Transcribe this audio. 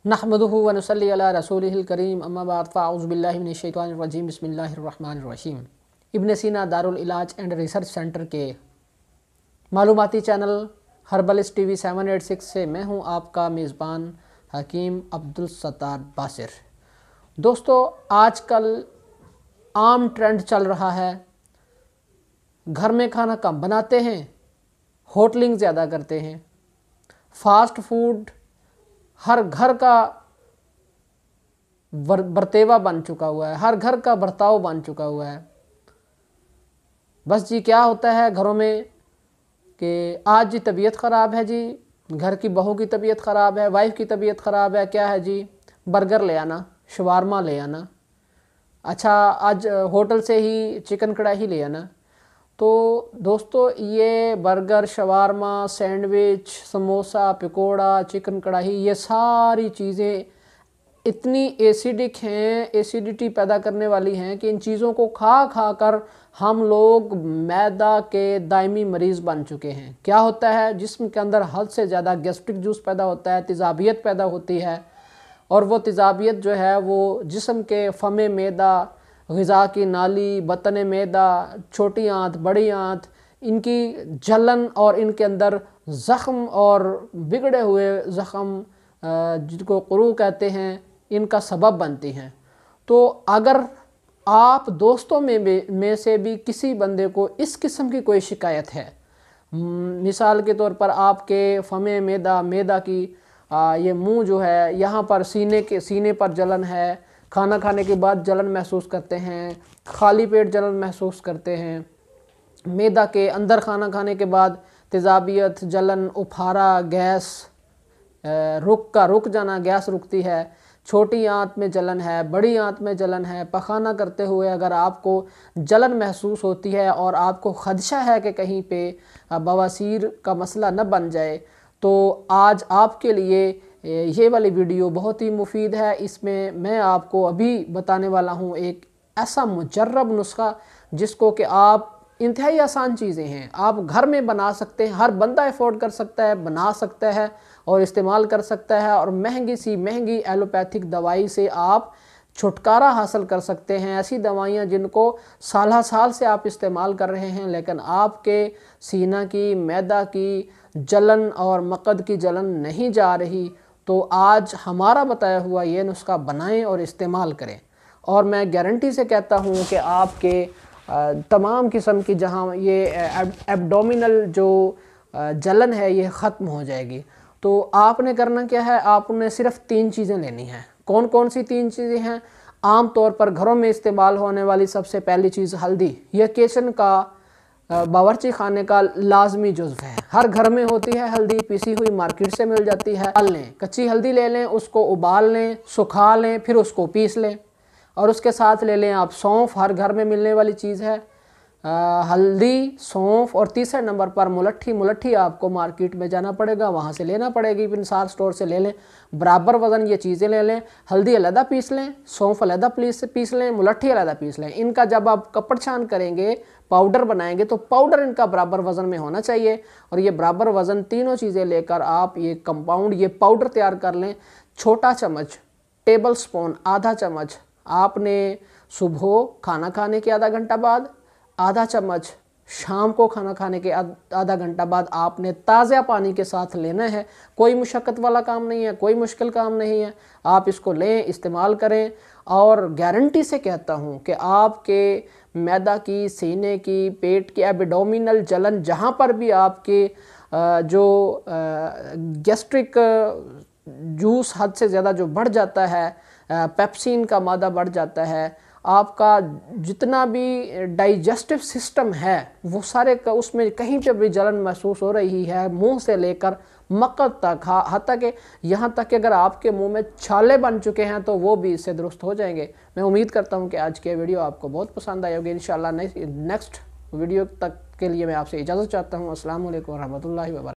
नहमदुहु व नुसल्ली अला रसूलिहिल करीम अम्मा बाद फ़अऊज़ु बिल्लाहि मिनश शैतानिर रजीम बिस्मिल्लाहिर रहमानिर रहीम। इब्न सीना दारुल इलाज एंड रिसर्च सेंटर के मालूमाती चैनल हर्बलिस्ट टीवी 786 से मैं हूं आपका मेज़बान हकीम अब्दुल सत्तार बासिर। दोस्तों, आजकल आम ट्रेंड चल रहा है, घर में खाना कम बनाते हैं, होटलिंग ज़्यादा करते हैं। फास्ट फूड हर घर का बरतेवा बन चुका हुआ है, हर घर का बर्ताव बन चुका हुआ है। बस जी क्या होता है घरों में कि आज जी तबीयत ख़राब है, जी घर की बहू की तबीयत ख़राब है, वाइफ की तबीयत ख़राब है, क्या है जी बर्गर ले आना, शवारमा ले आना, अच्छा आज होटल से ही चिकन कढ़ाई ले आना। तो दोस्तों, ये burger, shawarma, sandwich, samosa, pakora, chicken कढ़ाई, ये सारी चीज़ें इतनी एसिडिक हैं, एसिडिटी पैदा करने वाली हैं कि इन चीज़ों को खा खा कर हम लोग मैदा के दायमी मरीज़ बन चुके हैं। क्या होता है, जिस्म के अंदर हद से ज़्यादा गैस्ट्रिक जूस पैदा होता है, तेज़ाबियत पैदा होती है, और वो तेज़ाबियत जो है वो जिस्म के फ़मे मैदा, ग़िज़ा की नाली, बतन मैदा, छोटी आंत, बड़ी आंत, इनकी जलन और इनके अंदर ज़ख़म और बिगड़े हुए ज़ख़म जिनको क़ुरू कहते हैं, इनका सबब बनती हैं। तो अगर आप दोस्तों में से भी किसी बंदे को इस किस्म की कोई शिकायत है, मिसाल के तौर पर आपके फ़मे मैदा की ये मुंह जो है, यहाँ पर सीने पर जलन है, खाना खाने के बाद जलन महसूस करते हैं, खाली पेट जलन महसूस करते हैं, मैदा के अंदर खाना खाने के बाद तेज़ाबियत, जलन, उफारा, गैस रुक जाना, गैस रुकती है, छोटी आंत में जलन है, बड़ी आंत में जलन है, पखाना करते हुए अगर आपको जलन महसूस होती है और आपको खदशा है कि कहीं पे बवासीर का मसला न बन जाए, तो आज आपके लिए ये वाली वीडियो बहुत ही मुफीद है। इसमें मैं आपको अभी बताने वाला हूँ एक ऐसा मुजर्रब नुस्खा जिसको कि आप, इंतहाई आसान चीज़ें हैं, आप घर में बना सकते हैं, हर बंदा अफोर्ड कर सकता है, बना सकता है और इस्तेमाल कर सकता है, और महंगी सी महंगी एलोपैथिक दवाई से आप छुटकारा हासिल कर सकते हैं। ऐसी दवाइयाँ जिनको साल से आप इस्तेमाल कर रहे हैं लेकिन आपके सीना की, मैदा की जलन और मक़द की जलन नहीं जा रही, तो आज हमारा बताया हुआ ये नुस्खा बनाएं और इस्तेमाल करें। और मैं गारंटी से कहता हूँ कि आपके तमाम किस्म की जहाँ ये एब्डोमिनल जो जलन है ये ख़त्म हो जाएगी। तो आपने करना क्या है, आपने सिर्फ 3 चीज़ें लेनी हैं। कौन कौन सी 3 चीज़ें हैं? आम तौर पर घरों में इस्तेमाल होने वाली सबसे पहली चीज़ हल्दी। यह किचन का, बावर्ची खाने का लाजमी जुज़्व है, हर घर में होती है हल्दी, पीसी हुई मार्केट से मिल जाती है। उबाल लें, कच्ची हल्दी ले लें, उसको उबाल लें, सुखा लें, फिर उसको पीस लें, और उसके साथ ले लें आप सौंफ, हर घर में मिलने वाली चीज़ है। हल्दी, सौंफ, और तीसरे नंबर पर मुलट्ठी आपको मार्केट में जाना पड़ेगा, वहाँ से लेना पड़ेगी, इंसार स्टोर से ले लें। बराबर वज़न ये चीज़ें ले लें, हल्दी अलहदा पीस लें, सौंफ अलहदा पीस लें, मुलट्ठी अलहदा पीस लें। इनका जब आप कपड़ छान करेंगे, पाउडर बनाएंगे, तो पाउडर इनका बराबर वज़न में होना चाहिए, और ये बराबर वज़न तीनों चीज़ें लेकर आप ये कंपाउंड, ये पाउडर तैयार कर लें। छोटा चम्मच, टेबल स्पून, आधा चम्मच आपने सुबह खाना खाने के आधा घंटा बाद, आधा चम्मच शाम को खाना खाने के आधा घंटा बाद आपने ताज़ा पानी के साथ लेना है। कोई मुशक्क़त वाला काम नहीं है, कोई मुश्किल काम नहीं है, आप इसको लें, इस्तेमाल करें। और गारंटी से कहता हूँ कि आपके मैदा की, सीने की, पेट की एब्डोमिनल जलन, जहाँ पर भी आपके जो गैस्ट्रिक जूस हद से ज़्यादा जो बढ़ जाता है, पेप्सिन का मादा बढ़ जाता है, आपका जितना भी डाइजेस्टिव सिस्टम है वो सारे का, उसमें कहीं पे भी जलन महसूस हो रही है, मुंह से लेकर मक़द तक, हत्ता कि यहाँ तक कि अगर आपके मुंह में छाले बन चुके हैं तो वो भी इससे दुरुस्त हो जाएंगे। मैं उम्मीद करता हूँ कि आज की वीडियो आपको बहुत पसंद आई होगी। इंशाल्लाह नेक्स्ट वीडियो तक के लिए मैं आपसे इजाज़त चाहता हूँ। अस्सलाम वालेकुम व रहमतुल्लाहि व बरकातहू।